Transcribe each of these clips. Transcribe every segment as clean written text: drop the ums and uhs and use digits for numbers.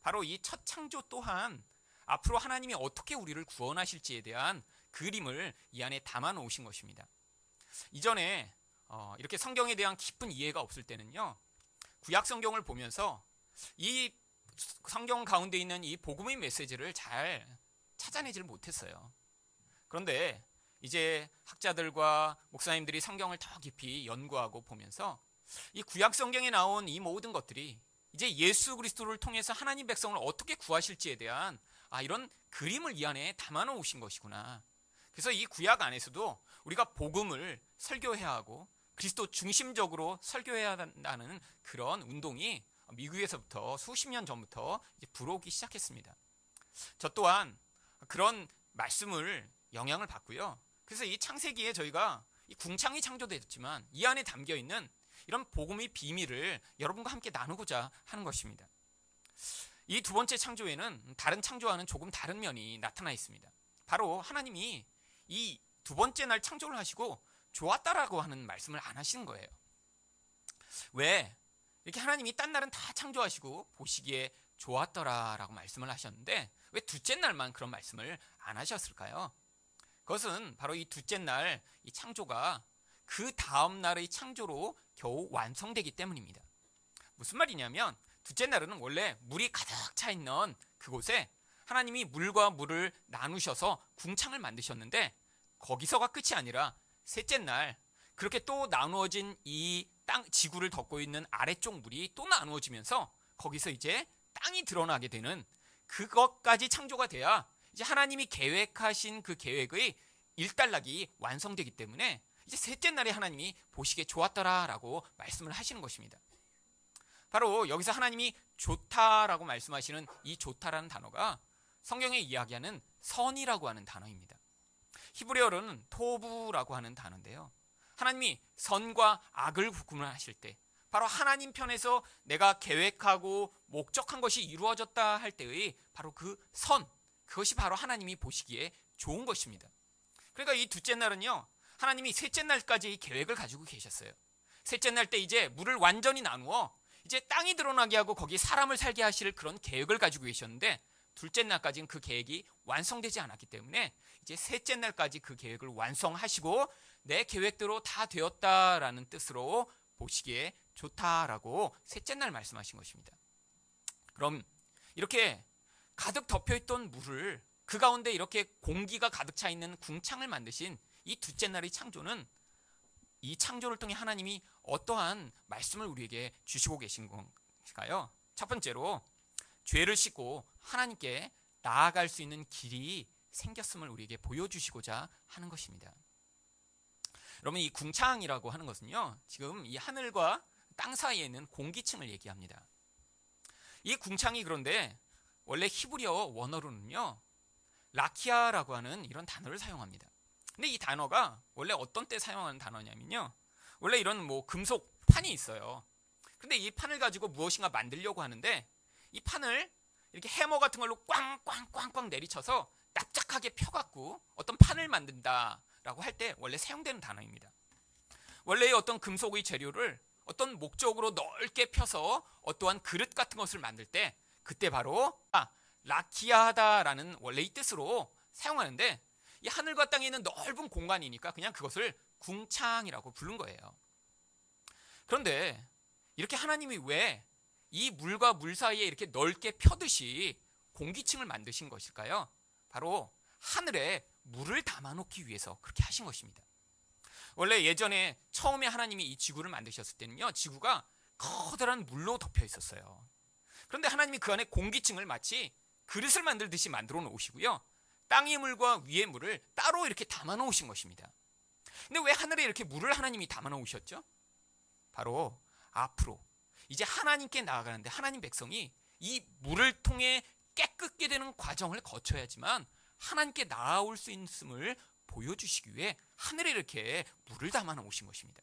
바로 이 첫 창조 또한 앞으로 하나님이 어떻게 우리를 구원하실지에 대한 그림을 이 안에 담아 놓으신 것입니다. 이전에 이렇게 성경에 대한 깊은 이해가 없을 때는요, 구약 성경을 보면서 이 성경 가운데 있는 이 복음의 메시지를 잘 찾아내질 못했어요. 그런데 이제 학자들과 목사님들이 성경을 더 깊이 연구하고 보면서 이 구약 성경에 나온 이 모든 것들이 이제 예수 그리스도를 통해서 하나님 백성을 어떻게 구하실지에 대한 이런 그림을 이 안에 담아 놓으신 것이구나. 그래서 이 구약 안에서도 우리가 복음을 설교해야 하고 그리스도 중심적으로 설교해야 한다는 그런 운동이 미국에서부터 수십 년 전부터 이제 불어오기 시작했습니다. 저 또한 그런 말씀을 영향을 받고요. 그래서 이 창세기에 저희가 이 궁창이 창조되었지만 이 안에 담겨 있는 이런 복음의 비밀을 여러분과 함께 나누고자 하는 것입니다. 이 두 번째 창조에는 다른 창조와는 조금 다른 면이 나타나 있습니다. 바로 하나님이 이 두 번째 날 창조를 하시고 좋았다라고 하는 말씀을 안 하시는 거예요. 왜? 이렇게 하나님이 딴 날은 다 창조하시고 보시기에 좋았더라라고 말씀을 하셨는데 왜 둘째 날만 그런 말씀을 안 하셨을까요? 그것은 바로 이 둘째 날 이 창조가 그 다음 날의 창조로 겨우 완성되기 때문입니다. 무슨 말이냐면 둘째 날은 원래 물이 가득 차 있는 그곳에 하나님이 물과 물을 나누셔서 궁창을 만드셨는데 거기서가 끝이 아니라 셋째 날 그렇게 또 나누어진 이 땅 지구를 덮고 있는 아래쪽 물이 또 나누어지면서 거기서 이제 땅이 드러나게 되는 그것까지 창조가 돼야 이제 하나님이 계획하신 그 계획의 일단락이 완성되기 때문에 이제 셋째 날에 하나님이 보시기에 좋았더라라고 말씀을 하시는 것입니다. 바로 여기서 하나님이 좋다라고 말씀하시는 이 좋다라는 단어가 성경에 이야기하는 선이라고 하는 단어입니다. 히브리어로는 토부라고 하는 단어인데요. 하나님이 선과 악을 구분하실 때 바로 하나님 편에서 내가 계획하고 목적한 것이 이루어졌다 할 때의 바로 그 선, 그것이 바로 하나님이 보시기에 좋은 것입니다. 그러니까 이 둘째 날은요, 하나님이 셋째 날까지 계획을 가지고 계셨어요. 셋째 날 때 이제 물을 완전히 나누어 이제 땅이 드러나게 하고 거기 사람을 살게 하실 그런 계획을 가지고 계셨는데 둘째 날까지는 그 계획이 완성되지 않았기 때문에 이제 셋째 날까지 그 계획을 완성하시고 내 계획대로 다 되었다라는 뜻으로 보시기에 좋다라고 셋째 날 말씀하신 것입니다. 그럼 이렇게 가득 덮여있던 물을 그 가운데 이렇게 공기가 가득 차 있는 궁창을 만드신 이 둘째 날의 창조는 이 창조를 통해 하나님이 어떠한 말씀을 우리에게 주시고 계신 건가요? 첫 번째로 죄를 씻고 하나님께 나아갈 수 있는 길이 생겼음을 우리에게 보여주시고자 하는 것입니다. 여러분, 이 궁창이라고 하는 것은요, 지금 이 하늘과 땅 사이에 있는 공기층을 얘기합니다. 이 궁창이 그런데 원래 히브리어 원어로는요, 라키아라고 하는 이런 단어를 사용합니다. 근데 이 단어가 원래 어떤 때 사용하는 단어냐면요, 원래 이런 금속 판이 있어요. 근데 이 판을 가지고 무엇인가 만들려고 하는데 이 판을 이렇게 해머 같은 걸로 꽝꽝꽝꽝 내리쳐서 납작하게 펴갖고 어떤 판을 만든다라고 할 때 원래 사용되는 단어입니다. 원래 어떤 금속의 재료를 어떤 목적으로 넓게 펴서 어떠한 그릇 같은 것을 만들 때 그때 바로 라키아하다라는 원래 이 뜻으로 사용하는데 이 하늘과 땅에 있는 넓은 공간이니까 그냥 그것을 궁창이라고 부른 거예요. 그런데 이렇게 하나님이 왜 이 물과 물 사이에 이렇게 넓게 펴듯이 공기층을 만드신 것일까요? 바로 하늘에 물을 담아놓기 위해서 그렇게 하신 것입니다. 원래 예전에 처음에 하나님이 이 지구를 만드셨을 때는요, 지구가 커다란 물로 덮여 있었어요. 그런데 하나님이 그 안에 공기층을 마치 그릇을 만들듯이 만들어 놓으시고요, 땅의 물과 위의 물을 따로 이렇게 담아 놓으신 것입니다. 근데 왜 하늘에 이렇게 물을 하나님이 담아 놓으셨죠? 바로 앞으로 이제 하나님께 나아가는데 하나님 백성이 이 물을 통해 깨끗게 되는 과정을 거쳐야지만 하나님께 나아올 수 있음을 보여주시기 위해 하늘에 이렇게 물을 담아 놓으신 것입니다.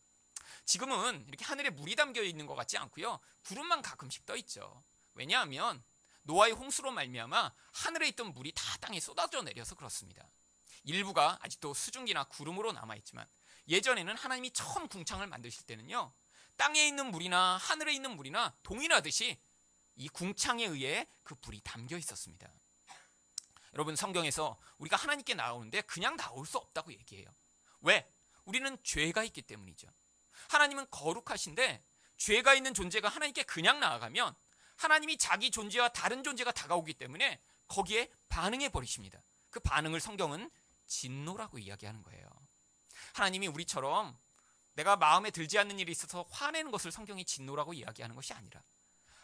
지금은 이렇게 하늘에 물이 담겨 있는 것 같지 않고요, 구름만 가끔씩 떠 있죠. 왜냐하면 노아의 홍수로 말미암아 하늘에 있던 물이 다 땅에 쏟아져 내려서 그렇습니다. 일부가 아직도 수증기나 구름으로 남아있지만 예전에는 하나님이 처음 궁창을 만드실 때는요, 땅에 있는 물이나 하늘에 있는 물이나 동일하듯이 이 궁창에 의해 그 불이 담겨 있었습니다. 여러분, 성경에서 우리가 하나님께 나오는데 그냥 나올 수 없다고 얘기해요. 왜? 우리는 죄가 있기 때문이죠. 하나님은 거룩하신데 죄가 있는 존재가 하나님께 그냥 나아가면 하나님이 자기 존재와 다른 존재가 다가오기 때문에 거기에 반응해 버리십니다. 그 반응을 성경은 진노라고 이야기하는 거예요. 하나님이 우리처럼 내가 마음에 들지 않는 일이 있어서 화내는 것을 성경이 진노라고 이야기하는 것이 아니라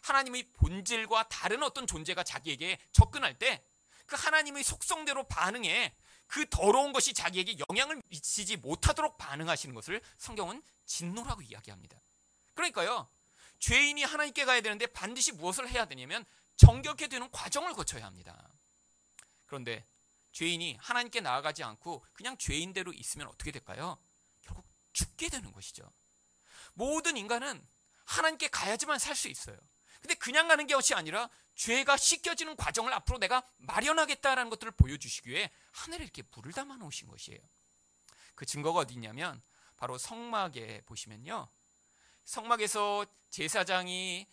하나님의 본질과 다른 어떤 존재가 자기에게 접근할 때 그 하나님의 속성대로 반응해 그 더러운 것이 자기에게 영향을 미치지 못하도록 반응하시는 것을 성경은 진노라고 이야기합니다. 그러니까요, 죄인이 하나님께 가야 되는데 반드시 무엇을 해야 되냐면 정결케 되는 과정을 거쳐야 합니다. 그런데 죄인이 하나님께 나아가지 않고 그냥 죄인대로 있으면 어떻게 될까요? 결국 죽게 되는 것이죠. 모든 인간은 하나님께 가야지만 살 수 있어요. 근데 그냥 가는 것이 아니라 죄가 씻겨지는 과정을 앞으로 내가 마련하겠다라는 것들을 보여주시기 위해 하늘에 이렇게 물을 담아 놓으신 것이에요. 그 증거가 어디 있냐면 바로 성막에 보시면요, 성막에서 제사장이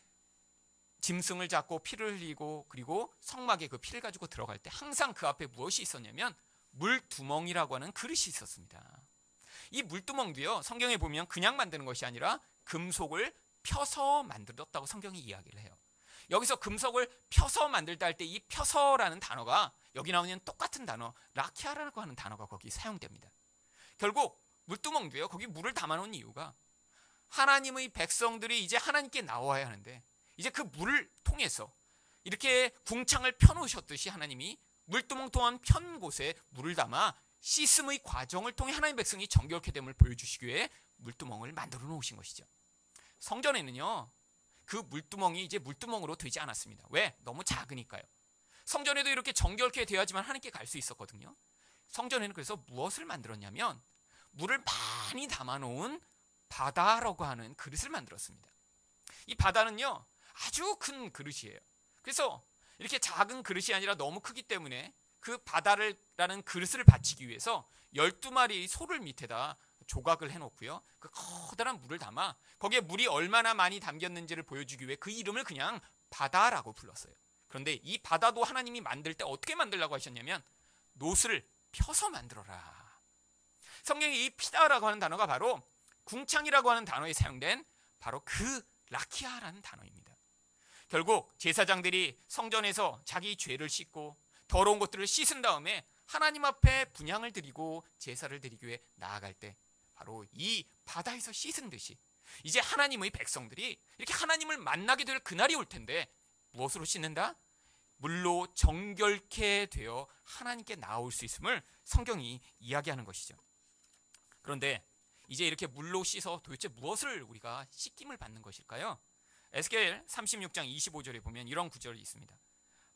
짐승을 잡고 피를 흘리고 그리고 성막에 그 피를 가지고 들어갈 때 항상 그 앞에 무엇이 있었냐면 물두멍이라고 하는 그릇이 있었습니다. 이 물두멍도요, 성경에 보면 그냥 만드는 것이 아니라 금속을 펴서 만들었다고 성경이 이야기를 해요. 여기서 금속을 펴서 만들다 할 때 이 펴서라는 단어가 여기 나오는 똑같은 단어 라키아라고 하는 단어가 거기 사용됩니다. 결국 물두멍도요, 거기 물을 담아놓은 이유가 하나님의 백성들이 이제 하나님께 나와야 하는데 이제 그 물을 통해서 이렇게 궁창을 펴놓으셨듯이 하나님이 물두멍 또한 편 곳에 물을 담아 씻음의 과정을 통해 하나님 백성이 정결케 됨을 보여주시기 위해 물두멍을 만들어 놓으신 것이죠. 성전에는요, 그 물두멍이 이제 물두멍으로 되지 않았습니다. 왜? 너무 작으니까요. 성전에도 이렇게 정결케 되어야지만 하나님께 갈 수 있었거든요. 성전에는 그래서 무엇을 만들었냐면 물을 많이 담아놓은 바다라고 하는 그릇을 만들었습니다. 이 바다는요, 아주 큰 그릇이에요. 그래서 이렇게 작은 그릇이 아니라 너무 크기 때문에 그 바다라는 그릇을 받치기 위해서 12마리의 소를 밑에다 조각을 해놓고요, 그 커다란 물을 담아 거기에 물이 얼마나 많이 담겼는지를 보여주기 위해 그 이름을 그냥 바다라고 불렀어요. 그런데 이 바다도 하나님이 만들 때 어떻게 만들라고 하셨냐면 놋을 펴서 만들어라. 성경이 이 피다라고 하는 단어가 바로 궁창이라고 하는 단어에 사용된 바로 그 라키아라는 단어입니다. 결국 제사장들이 성전에서 자기 죄를 씻고 더러운 것들을 씻은 다음에 하나님 앞에 분향을 드리고 제사를 드리기 위해 나아갈 때 바로 이 바다에서 씻은 듯이 이제 하나님의 백성들이 이렇게 하나님을 만나게 될 그날이 올 텐데 무엇으로 씻는다? 물로 정결케 되어 하나님께 나올 수 있음을 성경이 이야기하는 것이죠. 그런데 이제 이렇게 물로 씻어 도대체 무엇을 우리가 씻김을 받는 것일까요? 에스겔 36장 25절에 보면 이런 구절이 있습니다.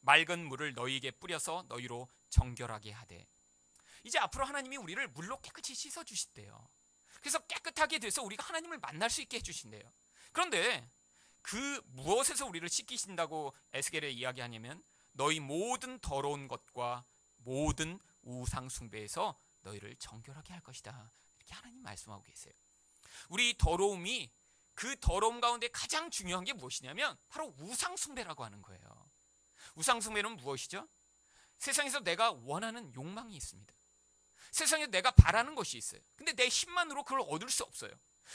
맑은 물을 너희에게 뿌려서 너희로 정결하게 하되. 이제 앞으로 하나님이 우리를 물로 깨끗이 씻어 주신대요. 그래서 깨끗하게 돼서 우리가 하나님을 만날 수 있게 해주신대요. 그런데 그 무엇에서 우리를 씻기신다고 에스겔에 이야기하냐면 너희 모든 더러운 것과 모든 우상 숭배에서 너희를 정결하게 할 것이다. 이렇게 하나님 말씀하고 계세요. 우리 더러움이 그 더러움 가운데 가장 중요한 게 무엇이냐면 바로 우상 숭배라고 하는 거예요. 우상 숭배는 무엇이죠? 세상에서 내가 원하는 욕망이 있습니다. 세상에 내가 바라는 것이 있어요. 근데 내 힘만으로 그걸 얻을 수 없어요.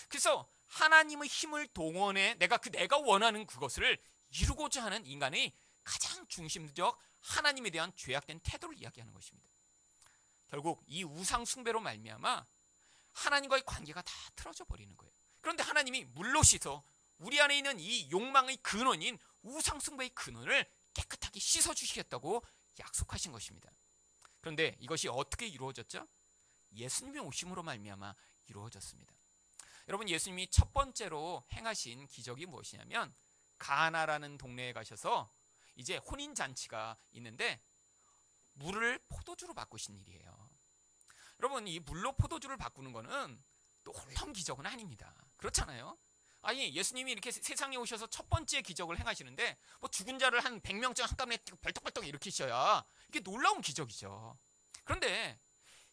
그래서 하나님의 힘을 동원해 내가 원하는 그것을 이루고자 하는 인간의 가장 중심적 하나님에 대한 죄악된 태도를 이야기하는 것입니다. 결국 이 우상 숭배로 말미암아 하나님과의 관계가 다 틀어져 버리는 거예요. 그런데 하나님이 물로 씻어 우리 안에 있는 이 욕망의 근원인 우상 숭배의 근원을 깨끗하게 씻어 주시겠다고 약속하신 것입니다. 그런데 이것이 어떻게 이루어졌죠? 예수님의 오심으로 말미암아 이루어졌습니다. 여러분, 예수님이 첫 번째로 행하신 기적이 무엇이냐면 가나라는 동네에 가셔서 이제 혼인 잔치가 있는데 물을 포도주로 바꾸신 일이에요. 여러분, 이 물로 포도주를 바꾸는 거는 또 놀라운 기적은 아닙니다. 그렇잖아요. 아니, 예수님이 이렇게 세상에 오셔서 첫 번째 기적을 행하시는데 뭐 죽은 자를 한 100명쯤 한꺼번에 벌떡벌떡 일으키셔야 이게 놀라운 기적이죠. 그런데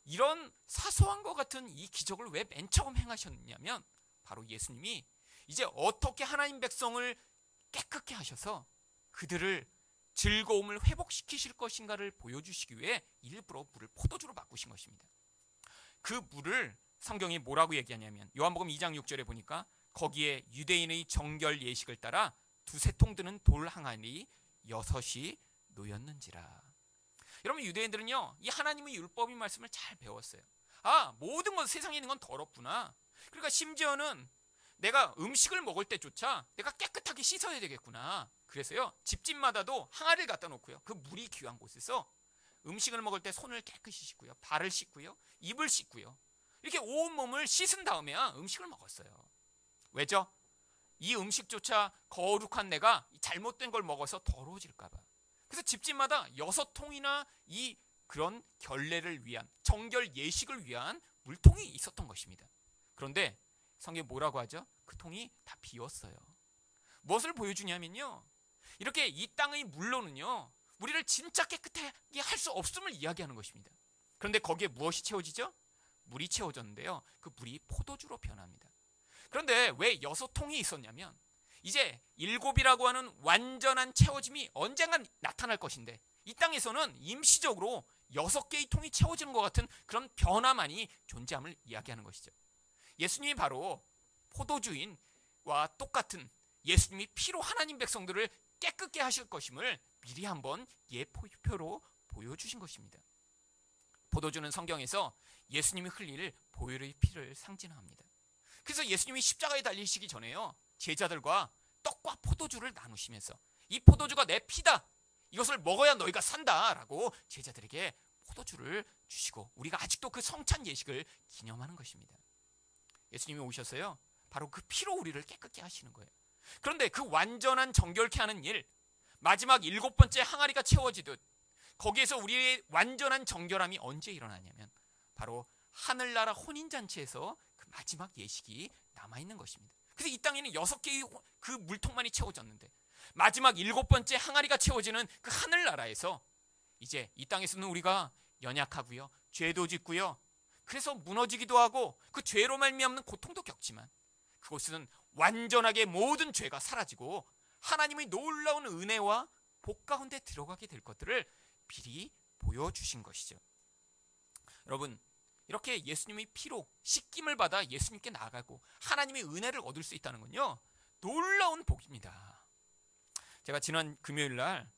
이런 사소한 것 같은 이 기적을 왜 맨 처음 행하셨냐면 바로 예수님이 이제 어떻게 하나님 백성을 깨끗게 하셔서 그들을 즐거움을 회복시키실 것인가를 보여주시기 위해 일부러 물을 포도주로 바꾸신 것입니다. 그 물을 성경이 뭐라고 얘기하냐면 요한복음 2장 6절에 보니까 거기에 유대인의 정결 예식을 따라 두세 통 드는 돌 항아리 6이 놓였는지라. 여러분, 유대인들은요 이 하나님의 율법의 말씀을 잘 배웠어요. 모든 것 세상에 있는 건 더럽구나. 그러니까 심지어는 내가 음식을 먹을 때조차 내가 깨끗하게 씻어야 되겠구나. 그래서요 집집마다도 항아리를 갖다 놓고요 그 물이 귀한 곳에서 음식을 먹을 때 손을 깨끗이 씻고요, 발을 씻고요, 입을 씻고요, 이렇게 온몸을 씻은 다음에야 음식을 먹었어요. 왜죠? 이 음식조차 거룩한 내가 잘못된 걸 먹어서 더러워질까 봐. 그래서 집집마다 6통이나 이 그런 결례를 위한, 정결 예식을 위한 물통이 있었던 것입니다. 그런데 성경이 뭐라고 하죠? 그 통이 다 비었어요. 무엇을 보여주냐면요, 이렇게 이 땅의 물로는요 우리를 진짜 깨끗하게 할 수 없음을 이야기하는 것입니다. 그런데 거기에 무엇이 채워지죠? 물이 채워졌는데요, 그 물이 포도주로 변합니다. 그런데 왜 6통이 있었냐면 이제 7이라고 하는 완전한 채워짐이 언젠간 나타날 것인데 이 땅에서는 임시적으로 6개의 통이 채워지는 것 같은 그런 변화만이 존재함을 이야기하는 것이죠. 예수님이 바로 포도주인과 똑같은 예수님이 피로 하나님 백성들을 깨끗게 하실 것임을 미리 한번 예표로 보여주신 것입니다. 포도주는 성경에서 예수님이 흘릴 보혈의 피를 상징합니다. 그래서 예수님이 십자가에 달리시기 전에요 제자들과 떡과 포도주를 나누시면서 이 포도주가 내 피다, 이것을 먹어야 너희가 산다 라고 제자들에게 포도주를 주시고 우리가 아직도 그 성찬 예식을 기념하는 것입니다. 예수님이 오셔서요 바로 그 피로 우리를 깨끗게 하시는 거예요. 그런데 그 완전한 정결케 하는 일, 마지막 7번째 항아리가 채워지듯 거기에서 우리의 완전한 정결함이 언제 일어나냐면 바로 하늘나라 혼인잔치에서 그 마지막 예식이 남아있는 것입니다. 그래서 이 땅에는 6개의 그 물통만이 채워졌는데 마지막 7번째 항아리가 채워지는 그 하늘나라에서 이제 이 땅에서는 우리가 연약하고요, 죄도 짓고요, 그래서 무너지기도 하고 그 죄로 말미암는 고통도 겪지만 그곳은 완전하게 모든 죄가 사라지고 하나님의 놀라운 은혜와 복 가운데 들어가게 될 것들을 미리 보여주신 것이죠. 여러분, 이렇게 예수님의 피로 씻김을 받아 예수님께 나아가고 하나님의 은혜를 얻을 수 있다는 건요 놀라운 복입니다. 제가 지난 금요일 날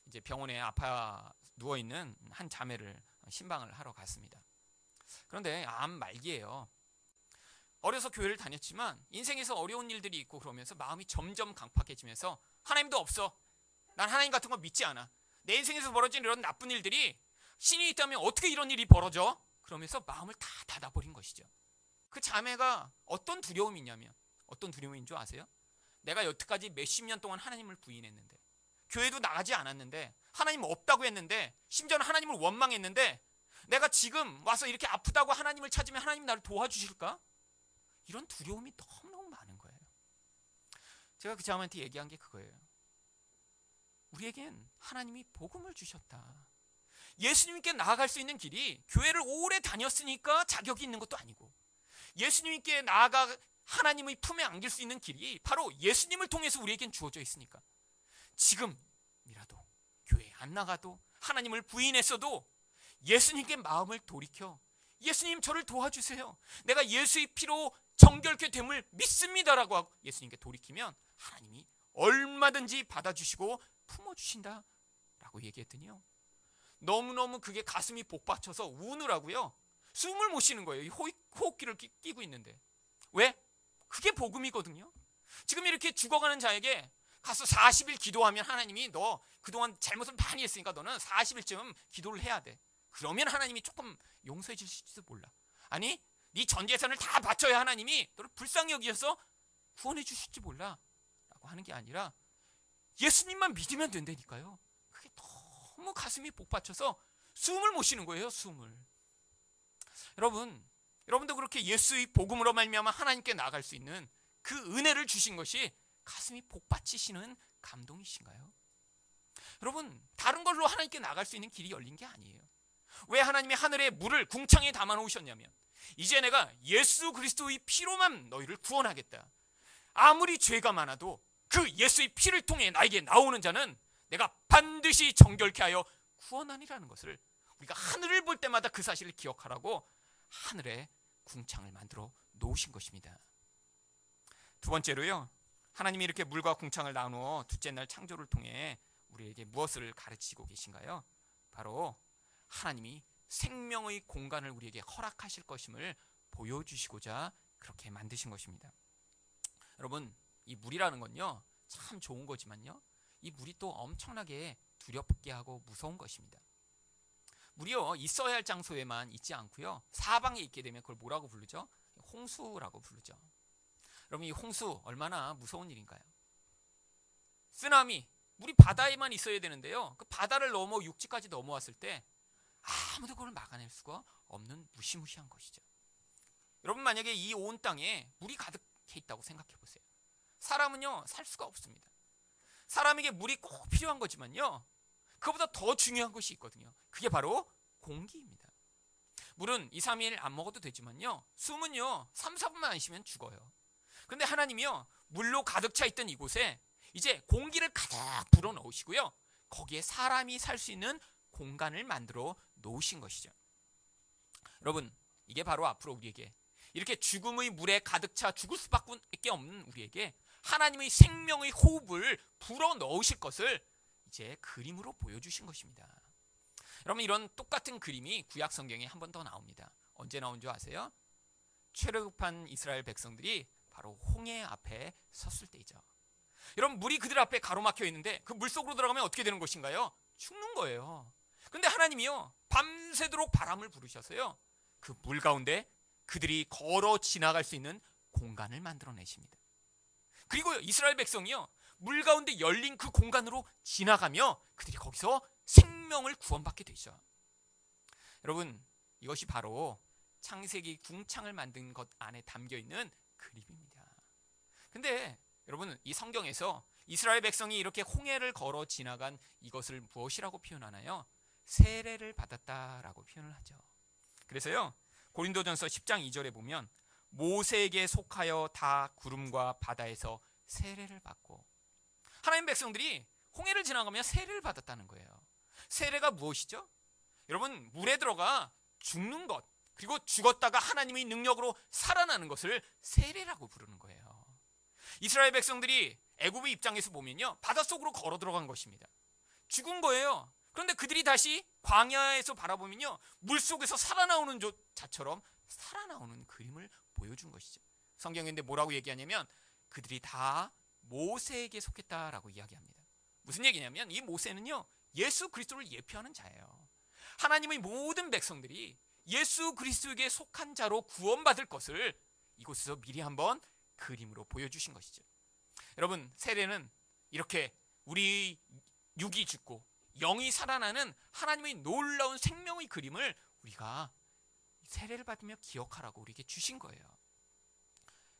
이제 병원에 아파 누워있는 한 자매를 신방을 하러 갔습니다. 그런데 암 말기예요. 어려서 교회를 다녔지만 인생에서 어려운 일들이 있고 그러면서 마음이 점점 강팍해지면서 하나님도 없어, 난 하나님 같은 거 믿지 않아, 내 인생에서 벌어진 이런 나쁜 일들이 신이 있다면 어떻게 이런 일이 벌어져? 그러면서 마음을 다 닫아버린 것이죠. 그 자매가 어떤 두려움이 있냐면 어떤 두려움인 줄 아세요? 내가 여태까지 몇십 년 동안 하나님을 부인했는데 교회도 나가지 않았는데 하나님 없다고 했는데 심지어는 하나님을 원망했는데 내가 지금 와서 이렇게 아프다고 하나님을 찾으면 하나님 나를 도와주실까? 이런 두려움이 너무너무 많은 거예요. 제가 그 자매한테 얘기한 게 그거예요. 우리에겐 하나님이 복음을 주셨다. 예수님께 나아갈 수 있는 길이 교회를 오래 다녔으니까 자격이 있는 것도 아니고 예수님께 나아가 하나님의 품에 안길 수 있는 길이 바로 예수님을 통해서 우리에겐 주어져 있으니까 지금이라도 교회에 안 나가도 하나님을 부인했어도 예수님께 마음을 돌이켜 예수님 저를 도와주세요, 내가 예수의 피로 정결케 됨을 믿습니다라고 하고 예수님께 돌이키면 하나님이 얼마든지 받아주시고 품어주신다 라고 얘기했더니요 너무너무 그게 가슴이 복받쳐서 우느라고요 숨을 못 쉬는 거예요. 이 호흡기를 끼고 있는데. 왜? 그게 복음이거든요. 지금 이렇게 죽어가는 자에게 가서 40일 기도하면 하나님이 너 그동안 잘못을 많이 했으니까 너는 40일쯤 기도를 해야 돼. 그러면 하나님이 조금 용서해 주실지도 몰라. 아니 네 전 재산을 다 바쳐야 하나님이 너를 불쌍히 여기셔서 구원해 주실지 몰라 라고 하는 게 아니라 예수님만 믿으면 된다니까요. 그게 너무 가슴이 복받쳐서 숨을 못 쉬는 거예요. 숨을. 여러분도 그렇게 예수의 복음으로 말미암아 하나님께 나아갈 수 있는 그 은혜를 주신 것이 가슴이 복받치시는 감동이신가요? 여러분, 다른 걸로 하나님께 나아갈 수 있는 길이 열린 게 아니에요. 왜 하나님이 하늘의 물을 궁창에 담아 놓으셨냐면 이제 내가 예수 그리스도의 피로만 너희를 구원하겠다. 아무리 죄가 많아도 그 예수의 피를 통해 나에게 나오는 자는 내가 반드시 정결케 하여 구원하니라는 것을, 우리가 하늘을 볼 때마다 그 사실을 기억하라고 하늘에 궁창을 만들어 놓으신 것입니다. 두 번째로요, 하나님이 이렇게 물과 궁창을 나누어 둘째 날 창조를 통해 우리에게 무엇을 가르치고 계신가요? 바로 하나님이 생명의 공간을 우리에게 허락하실 것임을 보여주시고자 그렇게 만드신 것입니다. 여러분, 이 물이라는 건요 참 좋은 거지만요, 이 물이 또 엄청나게 두렵게 하고 무서운 것입니다. 물이요 있어야 할 장소에만 있지 않고요, 사방에 있게 되면 그걸 뭐라고 부르죠? 홍수라고 부르죠. 여러분, 이 홍수 얼마나 무서운 일인가요? 쓰나미, 물이 바다에만 있어야 되는데요, 그 바다를 넘어 육지까지 넘어왔을 때 아무도 그걸 막아낼 수가 없는 무시무시한 것이죠. 여러분, 만약에 이 온 땅에 물이 가득해 있다고 생각해 보세요. 사람은요 살 수가 없습니다. 사람에게 물이 꼭 필요한 거지만요, 그보다 더 중요한 것이 있거든요. 그게 바로 공기입니다. 물은 2, 3일 안 먹어도 되지만요, 숨은요 3, 4분만 안 쉬면 죽어요. 그런데 하나님이요 물로 가득 차 있던 이곳에 이제 공기를 가득 불어 넣으시고요, 거기에 사람이 살 수 있는 공간을 만들어 놓으신 것이죠. 여러분, 이게 바로 앞으로 우리에게 이렇게 죽음의 물에 가득 차 죽을 수밖에 없는 우리에게 하나님의 생명의 호흡을 불어 넣으실 것을 이제 그림으로 보여주신 것입니다. 여러분, 이런 똑같은 그림이 구약 성경에 한 번 더 나옵니다. 언제 나온 줄 아세요? 출애굽한 이스라엘 백성들이 바로 홍해 앞에 섰을 때이죠. 여러분, 물이 그들 앞에 가로막혀 있는데 그 물 속으로 들어가면 어떻게 되는 것인가요? 죽는 거예요. 근데 하나님이요 밤새도록 바람을 부르셔서요 그 물 가운데 그들이 걸어 지나갈 수 있는 공간을 만들어내십니다. 그리고 이스라엘 백성이요 물 가운데 열린 그 공간으로 지나가며 그들이 거기서 생명을 구원받게 되죠. 여러분, 이것이 바로 창세기 궁창을 만든 것 안에 담겨있는 그림입니다. 근데 여러분, 이 성경에서 이스라엘 백성이 이렇게 홍해를 걸어 지나간 이것을 무엇이라고 표현하나요? 세례를 받았다라고 표현을 하죠. 그래서요 고린도전서 10장 2절에 보면 모세에게 속하여 다 구름과 바다에서 세례를 받고, 하나님 백성들이 홍해를 지나가며 세례를 받았다는 거예요. 세례가 무엇이죠? 여러분, 물에 들어가 죽는 것, 그리고 죽었다가 하나님의 능력으로 살아나는 것을 세례라고 부르는 거예요. 이스라엘 백성들이 애굽의 입장에서 보면요 바닷속으로 걸어 들어간 것입니다. 죽은 거예요. 그런데 그들이 다시 광야에서 바라보면요 물속에서 살아나오는 자처럼 살아나오는 그림을 보여준 것이죠. 성경인데 뭐라고 얘기하냐면 그들이 다 모세에게 속했다라고 이야기합니다. 무슨 얘기냐면 이 모세는요 예수 그리스도를 예표하는 자예요. 하나님의 모든 백성들이 예수 그리스도에게 속한 자로 구원받을 것을 이곳에서 미리 한번 그림으로 보여주신 것이죠. 여러분, 세례는 이렇게 우리 육이 죽고 영이 살아나는 하나님의 놀라운 생명의 그림을 우리가 세례를 받으며 기억하라고 우리에게 주신 거예요.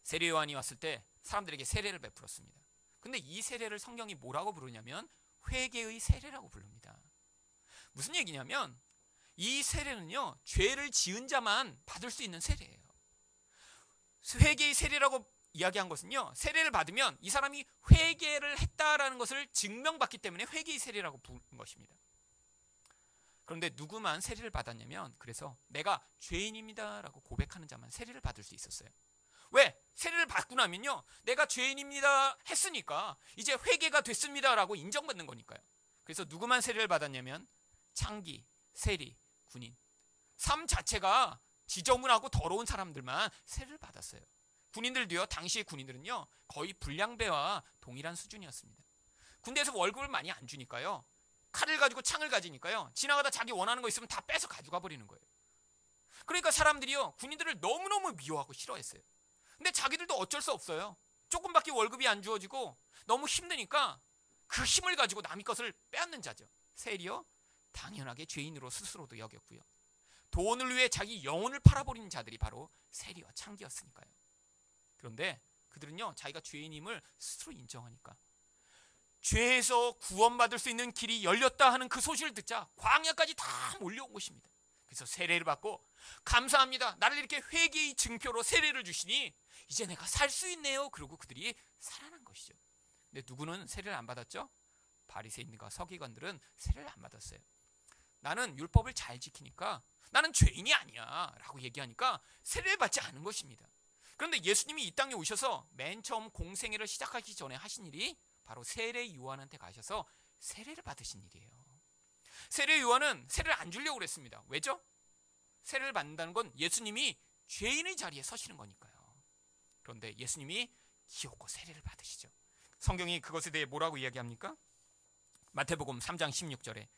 세례 요한이 왔을 때 사람들에게 세례를 베풀었습니다. 근데 이 세례를 성경이 뭐라고 부르냐면 회개의 세례라고 부릅니다. 무슨 얘기냐면 이 세례는요 죄를 지은 자만 받을 수 있는 세례예요. 회개의 세례라고 이야기한 것은요 세례를 받으면 이 사람이 회개를 했다라는 것을 증명받기 때문에 회개의 세례라고 부른 것입니다. 그런데 누구만 세례를 받았냐면 그래서 내가 죄인입니다 라고 고백하는 자만 세례를 받을 수 있었어요. 왜? 세례를 받고 나면요 내가 죄인입니다 했으니까 이제 회개가 됐습니다 라고 인정받는 거니까요. 그래서 누구만 세례를 받았냐면 창기, 세리, 군인, 삶 자체가 지저분하고 더러운 사람들만 세례를 받았어요. 군인들도요 당시의 군인들은요 거의 불량배와 동일한 수준이었습니다. 군대에서 월급을 많이 안 주니까요 칼을 가지고 창을 가지니까요 지나가다 자기 원하는 거 있으면 다 뺏어 가져가 버리는 거예요. 그러니까 사람들이요 군인들을 너무너무 미워하고 싫어했어요. 근데 자기들도 어쩔 수 없어요. 조금밖에 월급이 안 주어지고 너무 힘드니까 그 힘을 가지고 남의 것을 빼앗는 자죠. 세리요 당연하게 죄인으로 스스로도 여겼고요. 돈을 위해 자기 영혼을 팔아버리는 자들이 바로 세리와 창기였으니까요. 그런데 그들은요 자기가 죄인임을 스스로 인정하니까 죄에서 구원받을 수 있는 길이 열렸다 하는 그 소식을 듣자 광야까지 다 몰려온 것입니다. 그래서 세례를 받고 감사합니다. 나를 이렇게 회개의 증표로 세례를 주시니 이제 내가 살 수 있네요. 그러고 그들이 살아난 것이죠. 근데 누구는 세례를 안 받았죠? 바리새인과 서기관들은 세례를 안 받았어요. 나는 율법을 잘 지키니까 나는 죄인이 아니야 라고 얘기하니까 세례를 받지 않은 것입니다. 그런데 예수님이 이 땅에 오셔서 맨 처음 공생애를 시작하기 전에 하신 일이 바로 세례 요한한테 가셔서 세례를 받으신 일이에요. 세례 요한은 세례를 안 주려고 그랬습니다. 왜죠? 세례를 받는다는 건 예수님이 죄인의 자리에 서시는 거니까요. 그런데 예수님이 기어코 세례를 받으시죠. 성경이 그것에 대해 뭐라고 이야기합니까? 마태복음 3장 16절에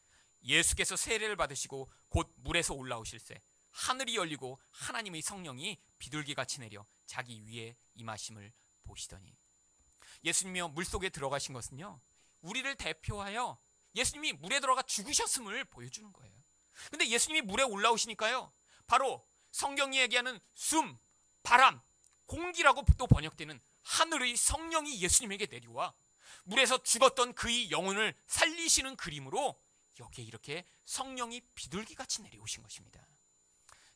예수께서 세례를 받으시고 곧 물에서 올라오실새 하늘이 열리고 하나님의 성령이 비둘기같이 내려 자기 위에 임하심을 보시더니, 예수님이요 물속에 들어가신 것은요 우리를 대표하여 예수님이 물에 들어가 죽으셨음을 보여주는 거예요. 근데 예수님이 물에 올라오시니까요 바로 성경이 얘기하는 숨, 바람, 공기라고 또 번역되는 하늘의 성령이 예수님에게 내려와 물에서 죽었던 그의 영혼을 살리시는 그림으로 여기에 이렇게 성령이 비둘기같이 내려오신 것입니다.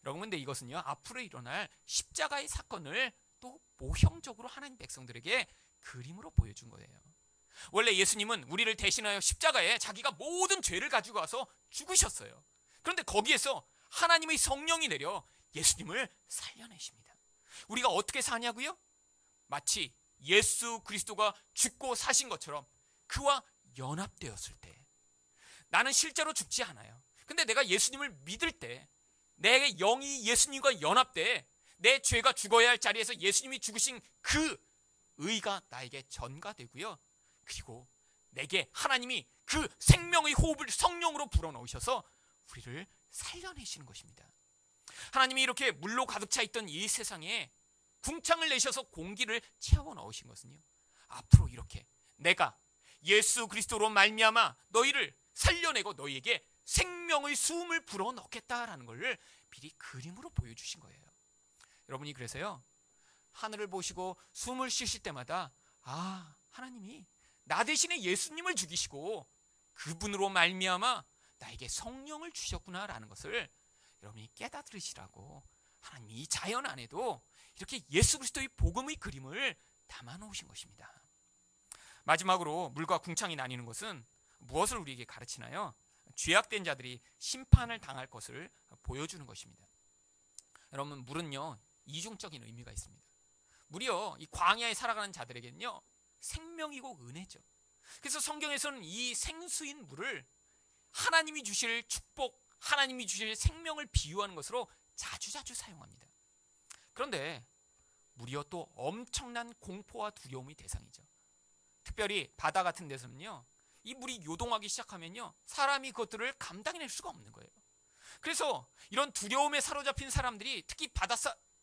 여러분, 근데 이것은요 앞으로 일어날 십자가의 사건을 또 모형적으로 하나님 백성들에게 그림으로 보여준 거예요. 원래 예수님은 우리를 대신하여 십자가에 자기가 모든 죄를 가지고 와서 죽으셨어요. 그런데 거기에서 하나님의 성령이 내려 예수님을 살려내십니다. 우리가 어떻게 사냐고요? 마치 예수 그리스도가 죽고 사신 것처럼 그와 연합되었을 때, 나는 실제로 죽지 않아요. 근데 내가 예수님을 믿을 때 내 영이 예수님과 연합돼 내 죄가 죽어야 할 자리에서 예수님이 죽으신 그 의가 나에게 전가되고요. 그리고 내게 하나님이 그 생명의 호흡을 성령으로 불어넣으셔서 우리를 살려내시는 것입니다. 하나님이 이렇게 물로 가득 차 있던 이 세상에 궁창을 내셔서 공기를 채워 넣으신 것은요 앞으로 이렇게 내가 예수 그리스도로 말미암아 너희를 살려내고 너희에게 생명의 숨을 불어넣겠다라는 것을 미리 그림으로 보여주신 거예요. 여러분이 그래서요 하늘을 보시고 숨을 쉬실 때마다 하나님이 나 대신에 예수님을 죽이시고 그분으로 말미암아 나에게 성령을 주셨구나라는 것을 여러분이 깨닫으시라고 하나님이 이 자연 안에도 이렇게 예수 그리스도의 복음의 그림을 담아 놓으신 것입니다. 마지막으로 물과 궁창이 나뉘는 것은 무엇을 우리에게 가르치나요? 죄악된 자들이 심판을 당할 것을 보여주는 것입니다. 여러분, 물은요 이중적인 의미가 있습니다. 물이요 이 광야에 살아가는 자들에게는요 생명이고 은혜죠. 그래서 성경에서는 이 생수인 물을 하나님이 주실 축복, 하나님이 주실 생명을 비유하는 것으로 자주자주 사용합니다. 그런데 물이요 또 엄청난 공포와 두려움의 대상이죠. 특별히 바다 같은 데서는요 이 물이 요동하기 시작하면요 사람이 그것들을 감당해낼 수가 없는 거예요. 그래서 이런 두려움에 사로잡힌 사람들이, 특히 바다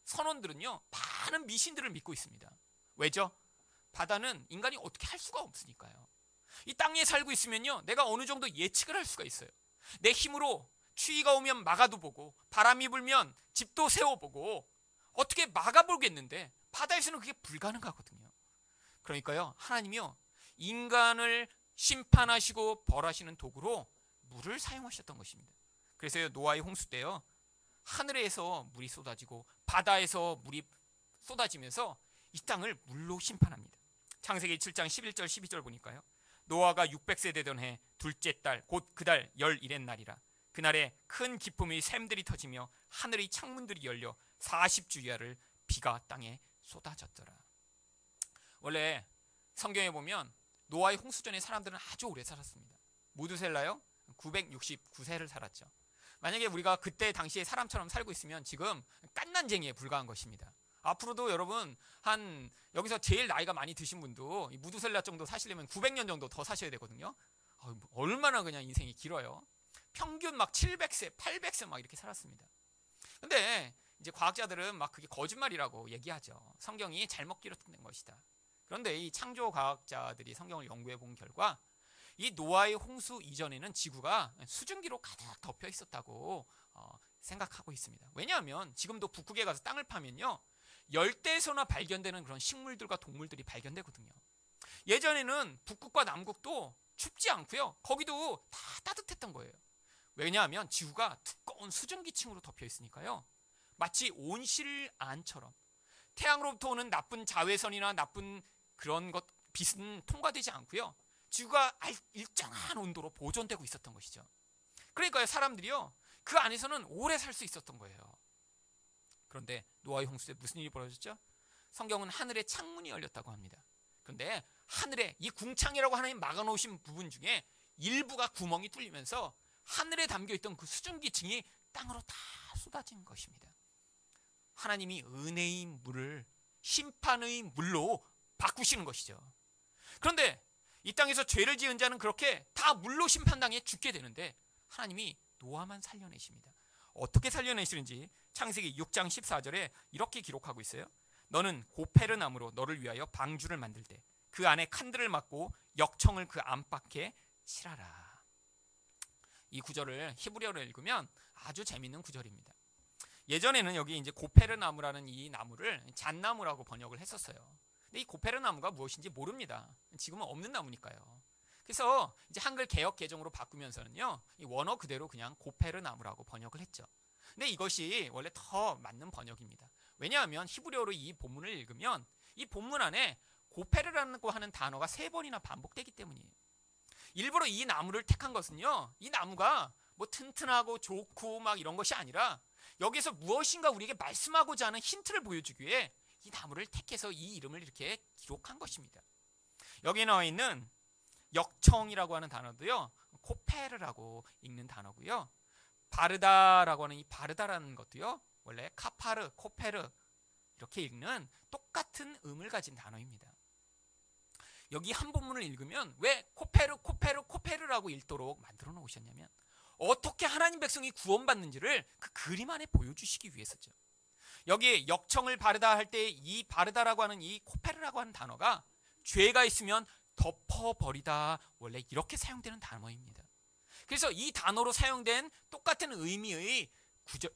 선원들은요 많은 미신들을 믿고 있습니다. 왜죠? 바다는 인간이 어떻게 할 수가 없으니까요. 이 땅에 살고 있으면요 내가 어느 정도 예측을 할 수가 있어요. 내 힘으로 추위가 오면 막아도 보고 바람이 불면 집도 세워보고 어떻게 막아보겠는데 바다에서는 그게 불가능하거든요. 그러니까요 하나님이요 인간을 심판하시고 벌하시는 도구로 물을 사용하셨던 것입니다. 그래서 노아의 홍수 때요 하늘에서 물이 쏟아지고 바다에서 물이 쏟아지면서 이 땅을 물로 심판합니다. 창세기 7장 11절 12절 보니까요 노아가 600세 되던 해 둘째 달 곧 그 달 11의 날이라. 그날에 큰 기쁨의 샘들이 터지며 하늘의 창문들이 열려 40주야를 비가 땅에 쏟아졌더라. 원래 성경에 보면 노아의 홍수 전에 사람들은 아주 오래 살았습니다. 무두셀라요 969세를 살았죠. 만약에 우리가 그때 당시에 사람처럼 살고 있으면 지금 깐난쟁이에 불과한 것입니다. 앞으로도 여러분 여기서 제일 나이가 많이 드신 분도 무두셀라 정도 사시려면 900년 정도 더 사셔야 되거든요. 얼마나 그냥 인생이 길어요. 평균 막 700세, 800세 막 이렇게 살았습니다. 근데 이제 과학자들은 막 그게 거짓말이라고 얘기하죠. 성경이 잘못 기록된 것이다. 그런데 이 창조 과학자들이 성경을 연구해 본 결과 이 노아의 홍수 이전에는 지구가 수증기로 가득 덮여 있었다고 생각하고 있습니다. 왜냐하면 지금도 북극에 가서 땅을 파면요 열대에서나 발견되는 그런 식물들과 동물들이 발견되거든요. 예전에는 북극과 남극도 춥지 않고요 거기도 다 따뜻했던 거예요. 왜냐하면 지구가 두꺼운 수증기층으로 덮여 있으니까요 마치 온실 안처럼 태양으로부터 오는 나쁜 자외선이나 나쁜 그런 것 빛은 통과되지 않고요. 지구가 일정한 온도로 보존되고 있었던 것이죠. 그러니까요, 사람들이요, 그 안에서는 오래 살 수 있었던 거예요. 그런데 노아의 홍수 때 무슨 일이 벌어졌죠? 성경은 하늘의 창문이 열렸다고 합니다. 그런데 하늘에 이 궁창이라고 하나님 막아놓으신 부분 중에 일부가 구멍이 뚫리면서 하늘에 담겨있던 그 수증기층이 땅으로 다 쏟아진 것입니다. 하나님이 은혜의 물을 심판의 물로 바꾸시는 것이죠. 그런데 이 땅에서 죄를 지은 자는 그렇게 다 물로 심판당해 죽게 되는데 하나님이 노아만 살려내십니다. 어떻게 살려내시는지 창세기 6장 14절에 이렇게 기록하고 있어요. 너는 고페르 나무로 너를 위하여 방주를 만들 때 그 안에 칸들을 막고 역청을 그 안팎에 칠하라. 이 구절을 히브리어로 읽으면 아주 재미있는 구절입니다. 예전에는 여기 이제 고페르 나무라는 이 나무를 잣나무라고 번역을 했었어요. 근데 이 고페르 나무가 무엇인지 모릅니다. 지금은 없는 나무니까요. 그래서 이제 한글 개역 개정으로 바꾸면서는요, 이 원어 그대로 그냥 고페르 나무라고 번역을 했죠. 근데 이것이 원래 더 맞는 번역입니다. 왜냐하면 히브리어로 이 본문을 읽으면 이 본문 안에 고페르라고 하는 단어가 3번이나 반복되기 때문이에요. 일부러 이 나무를 택한 것은요, 이 나무가 뭐 튼튼하고 좋고 막 이런 것이 아니라 여기서 무엇인가 우리에게 말씀하고자 하는 힌트를 보여주기 위해 이 나무를 택해서 이 이름을 이렇게 기록한 것입니다. 여기에 나와 있는 역청이라고 하는 단어도요, 코페르라고 읽는 단어고요. 바르다라고 하는 이 바르다라는 것도요, 원래 카파르, 코페르 이렇게 읽는 똑같은 음을 가진 단어입니다. 여기 한 본문을 읽으면 왜 코페르, 코페르, 코페르라고 읽도록 만들어 놓으셨냐면 어떻게 하나님 백성이 구원받는지를 그 그림 안에 보여주시기 위해서죠. 여기에 역청을 바르다 할 때 이 바르다라고 하는 이 코페르라고 하는 단어가 죄가 있으면 덮어버리다, 원래 이렇게 사용되는 단어입니다. 그래서 이 단어로 사용된 똑같은 의미의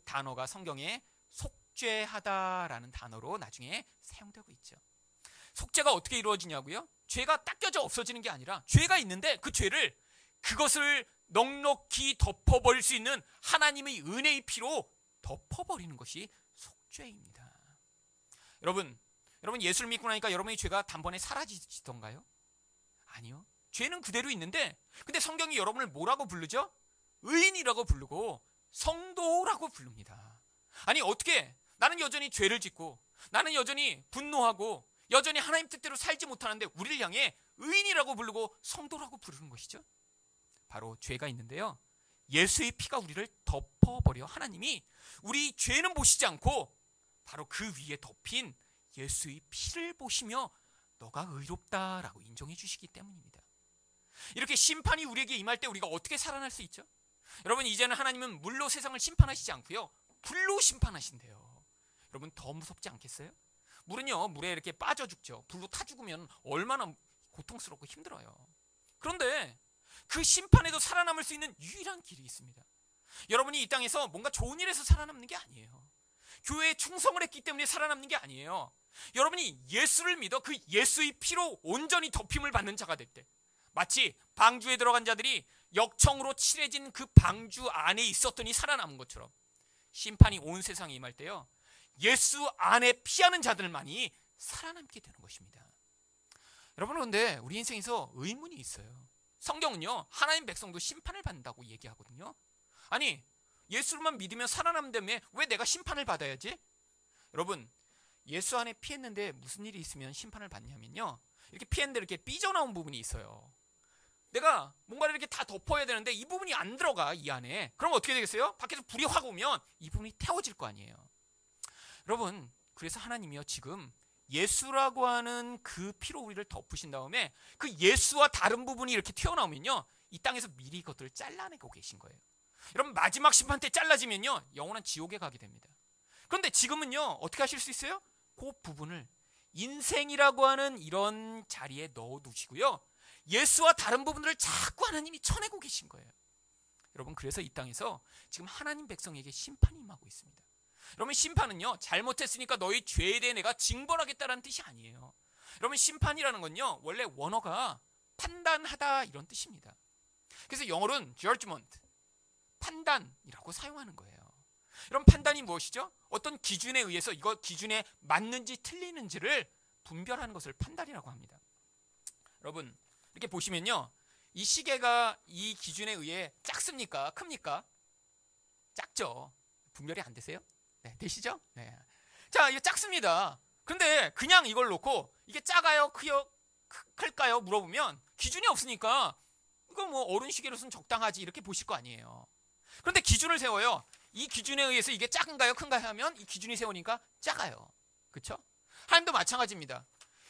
단어가 성경에 속죄하다라는 단어로 나중에 사용되고 있죠. 속죄가 어떻게 이루어지냐고요? 죄가 닦여져 없어지는 게 아니라 죄가 있는데 그 죄를 그것을 넉넉히 덮어버릴 수 있는 하나님의 은혜의 피로 덮어버리는 것이 속죄입니다. 여러분 예수를 믿고 나니까 여러분의 죄가 단번에 사라지던가요? 아니요. 죄는 그대로 있는데 근데 성경이 여러분을 뭐라고 부르죠? 의인이라고 부르고 성도라고 부릅니다. 아니 어떻게 나는 여전히 죄를 짓고 나는 여전히 분노하고 여전히 하나님 뜻대로 살지 못하는데 우리를 향해 의인이라고 부르고 성도라고 부르는 것이죠? 바로 죄가 있는데요, 예수의 피가 우리를 덮어버려 하나님이 우리 죄는 보시지 않고 바로 그 위에 덮인 예수의 피를 보시며 너가 의롭다라고 인정해 주시기 때문입니다. 이렇게 심판이 우리에게 임할 때 우리가 어떻게 살아날 수 있죠? 여러분, 이제는 하나님은 물로 세상을 심판하시지 않고요, 불로 심판하신대요. 여러분, 더 무섭지 않겠어요? 물은요, 물에 이렇게 빠져 죽죠. 불로 타 죽으면 얼마나 고통스럽고 힘들어요. 그런데 그 심판에도 살아남을 수 있는 유일한 길이 있습니다. 여러분이 이 땅에서 뭔가 좋은 일에서 살아남는 게 아니에요. 교회에 충성을 했기 때문에 살아남는 게 아니에요. 여러분이 예수를 믿어 그 예수의 피로 온전히 덮임을 받는 자가 될 때, 마치 방주에 들어간 자들이 역청으로 칠해진 그 방주 안에 있었더니 살아남은 것처럼 심판이 온 세상에 임할 때요, 예수 안에 피하는 자들만이 살아남게 되는 것입니다. 여러분, 그런데 우리 인생에서 의문이 있어요. 성경은요, 하나님 백성도 심판을 받는다고 얘기하거든요. 아니, 예수만 믿으면 살아남다며 왜 내가 심판을 받아야지? 여러분, 예수 안에 피했는데 무슨 일이 있으면 심판을 받냐면요, 이렇게 피했는데 이렇게 삐져나온 부분이 있어요. 내가 뭔가를 이렇게 다 덮어야 되는데 이 부분이 안 들어가, 이 안에. 그럼 어떻게 되겠어요? 밖에서 불이 확 오면 이 부분이 태워질 거 아니에요. 여러분, 그래서 하나님이요, 지금 예수라고 하는 그 피로 우리를 덮으신 다음에 그 예수와 다른 부분이 이렇게 튀어나오면요, 이 땅에서 미리 그것들을 잘라내고 계신 거예요. 여러분, 마지막 심판 때 잘라지면요, 영원한 지옥에 가게 됩니다. 그런데 지금은요, 어떻게 하실 수 있어요? 그 부분을 인생이라고 하는 이런 자리에 넣어두시고요, 예수와 다른 부분들을 자꾸 하나님이 쳐내고 계신 거예요. 여러분, 그래서 이 땅에서 지금 하나님 백성에게 심판이 임하고 있습니다. 여러분, 심판은요, 잘못했으니까 너희 죄에 대해 내가 징벌하겠다라는 뜻이 아니에요. 여러분, 심판이라는 건요, 원래 원어가 판단하다 이런 뜻입니다. 그래서 영어로는 judgment, 판단이라고 사용하는 거예요. 여러분, 판단이 무엇이죠? 어떤 기준에 의해서 이거 기준에 맞는지 틀리는지를 분별하는 것을 판단이라고 합니다. 여러분 이렇게 보시면요, 이 시계가 이 기준에 의해 작습니까? 큽니까? 작죠. 분별이 안 되세요? 네, 되시죠? 네. 자, 이거 작습니다. 근데 그냥 이걸 놓고 이게 작아요? 클까요? 물어보면 기준이 없으니까 이거 뭐 어른 시계로서는 적당하지 이렇게 보실 거 아니에요. 그런데 기준을 세워요. 이 기준에 의해서 이게 작은가요? 큰가요? 하면 이 기준이 세우니까 작아요. 그렇죠? 하나님도 마찬가지입니다.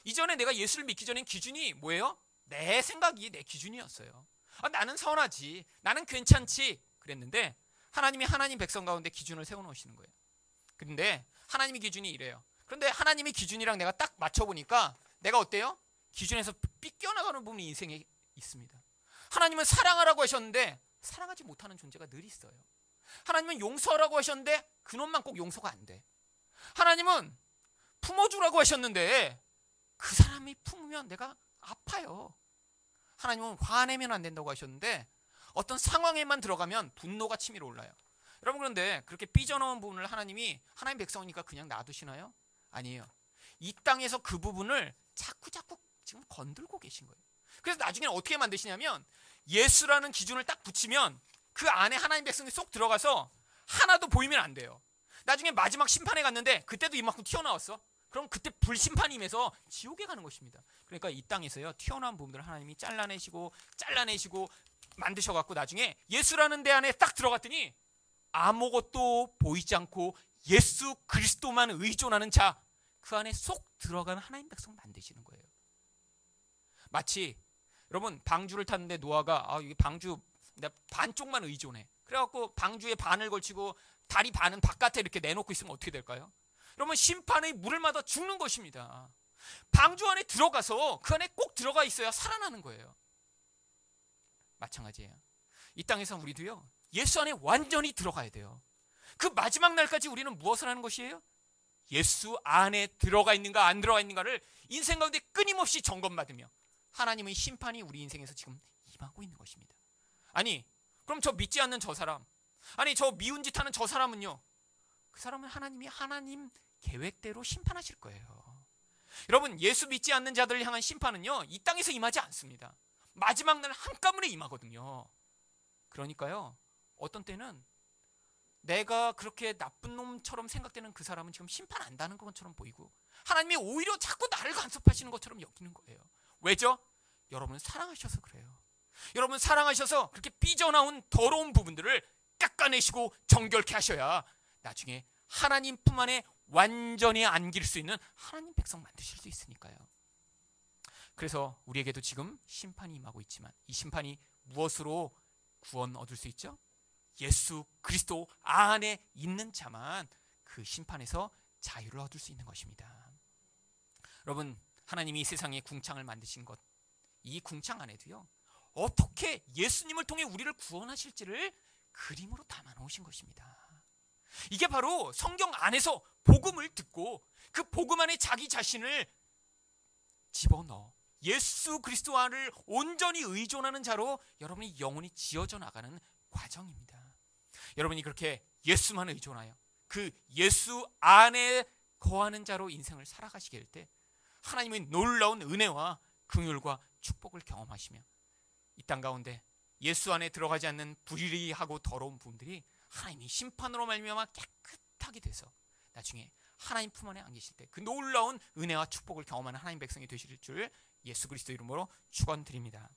이전에 내가 예수를 믿기 전엔 기준이 뭐예요? 내 생각이 내 기준이었어요. 나는 선하지, 나는 괜찮지 그랬는데 하나님이 하나님 백성 가운데 기준을 세워놓으시는 거예요. 그런데 하나님의 기준이 이래요. 그런데 하나님의 기준이랑 내가 딱 맞춰보니까 내가 어때요? 기준에서 삐껴나가는 부분이 인생에 있습니다. 하나님은 사랑하라고 하셨는데 사랑하지 못하는 존재가 늘 있어요. 하나님은 용서하라고 하셨는데 그놈만 꼭 용서가 안 돼. 하나님은 품어주라고 하셨는데 그 사람이 품으면 내가 아파요. 하나님은 화내면 안 된다고 하셨는데 어떤 상황에만 들어가면 분노가 치밀어 올라요. 여러분, 그런데 그렇게 삐져나온 부분을 하나님 백성이니까 그냥 놔두시나요? 아니에요. 이 땅에서 그 부분을 자꾸 지금 건들고 계신 거예요. 그래서 나중에 어떻게 만드시냐면 예수라는 기준을 딱 붙이면 그 안에 하나님 백성이 쏙 들어가서 하나도 보이면 안 돼요. 나중에 마지막 심판에 갔는데 그때도 이만큼 튀어나왔어. 그럼 그때 불심판이 임해서 지옥에 가는 것입니다. 그러니까 이 땅에서요, 튀어나온 부분들을 하나님이 잘라내시고 만드셔갖고 나중에 예수라는 데 안에 딱 들어갔더니 아무것도 보이지 않고 예수 그리스도만 의존하는 자, 그 안에 쏙 들어가는 하나님 백성 만드시는 거예요. 마치 여러분 방주를 탔는데 노아가 이게 방주 내가 반쪽만 의존해. 그래갖고 방주에 반을 걸치고 다리 반은 바깥에 이렇게 내놓고 있으면 어떻게 될까요? 여러분, 심판의 물을 맞아 죽는 것입니다. 방주 안에 들어가서 그 안에 꼭 들어가 있어야 살아나는 거예요. 마찬가지예요. 이 땅에서 우리도요, 예수 안에 완전히 들어가야 돼요. 그 마지막 날까지 우리는 무엇을 하는 것이에요? 예수 안에 들어가 있는가 안 들어가 있는가를 인생 가운데 끊임없이 점검받으며 하나님의 심판이 우리 인생에서 지금 임하고 있는 것입니다. 아니, 그럼 저 믿지 않는 저 사람, 아니 저 미운 짓 하는 저 사람은요, 그 사람은 하나님이 하나님 계획대로 심판하실 거예요. 여러분, 예수 믿지 않는 자들을 향한 심판은요, 이 땅에서 임하지 않습니다. 마지막 날 한꺼번에 임하거든요. 그러니까요, 어떤 때는 내가 그렇게 나쁜 놈처럼 생각되는 그 사람은 지금 심판 안 당하는 것처럼 보이고 하나님이 오히려 자꾸 나를 간섭하시는 것처럼 여기는 거예요. 왜죠? 여러분을 사랑하셔서 그래요. 여러분 사랑하셔서 그렇게 삐져나온 더러운 부분들을 깎아내시고 정결케 하셔야 나중에 하나님 품 안에 완전히 안길 수 있는 하나님 백성 만드실 수 있으니까요. 그래서 우리에게도 지금 심판이 임하고 있지만 이 심판이 무엇으로 구원 얻을 수 있죠? 예수 그리스도 안에 있는 자만 그 심판에서 자유를 얻을 수 있는 것입니다. 여러분, 하나님이 세상에 궁창을 만드신 것, 이 궁창 안에도요, 어떻게 예수님을 통해 우리를 구원하실지를 그림으로 담아 놓으신 것입니다. 이게 바로 성경 안에서 복음을 듣고 그 복음 안에 자기 자신을 집어넣어 예수 그리스도를 온전히 의존하는 자로 여러분이 영혼이 지어져 나가는 과정입니다. 여러분이 그렇게 예수만 의존하여 그 예수 안에 거하는 자로 인생을 살아가시게 될 때 하나님의 놀라운 은혜와 긍휼과 축복을 경험하시며 이 땅 가운데 예수 안에 들어가지 않는 불의하고 더러운 부분들이 하나님이 심판으로 말미암아 깨끗하게 돼서 나중에 하나님 품 안에 안기실 때 그 놀라운 은혜와 축복을 경험하는 하나님 백성이 되실 줄 예수 그리스도 이름으로 축원드립니다.